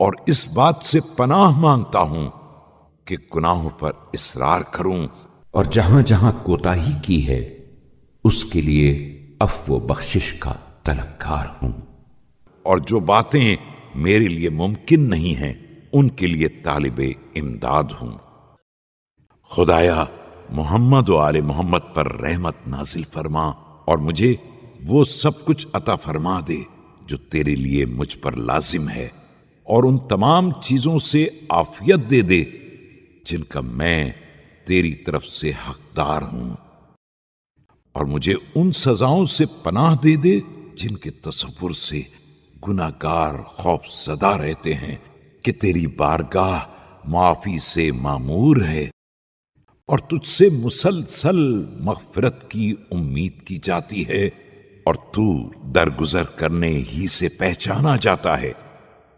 اور اس بات سے پناہ مانگتا ہوں کہ گناہوں پر اصرار کروں، اور جہاں جہاں کوتاہی کی ہے اس کے لیے عفو و بخشش کا طلبگار ہوں، اور جو باتیں میرے لیے ممکن نہیں ہیں ان کے لیے طالب امداد ہوں۔ خدایا محمد و آل محمد پر رحمت نازل فرما اور مجھے وہ سب کچھ عطا فرما دے جو تیرے لیے مجھ پر لازم ہے، اور ان تمام چیزوں سے عافیت دے دے جن کا میں تیری طرف سے حقدار ہوں، اور مجھے ان سزاؤں سے پناہ دے دے جن کے تصور سے گناہگار خوف زدہ رہتے ہیں کہ تیری بارگاہ معافی سے معمور ہے اور تجھ سے مسلسل مغفرت کی امید کی جاتی ہے، اور تو درگزر کرنے ہی سے پہچانا جاتا ہے۔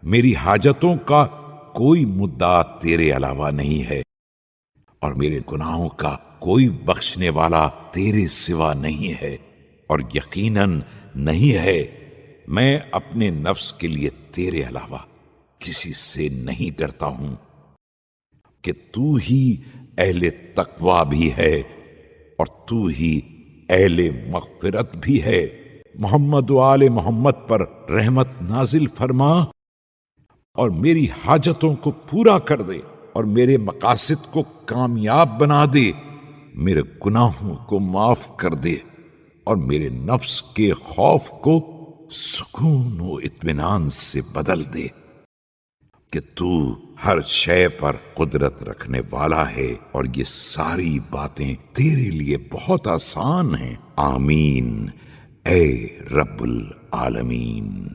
میری حاجتوں کا کوئی مدعا تیرے علاوہ نہیں ہے، اور میرے گناہوں کا کوئی بخشنے والا تیرے سوا نہیں ہے، اور یقیناً نہیں ہے میں اپنے نفس کے لیے تیرے علاوہ کسی سے نہیں ڈرتا ہوں، کہ تو ہی اہل تقوی بھی ہے اور تو ہی اہل مغفرت بھی ہے۔ محمد و آل محمد پر رحمت نازل فرما اور میری حاجتوں کو پورا کر دے اور میرے مقاصد کو کامیاب بنا دے، میرے گناہوں کو معاف کر دے اور میرے نفس کے خوف کو سکون و اطمینان سے بدل دے، کہ تو ہر شے پر قدرت رکھنے والا ہے اور یہ ساری باتیں تیرے لیے بہت آسان ہیں۔ آمین اے رب العالمین۔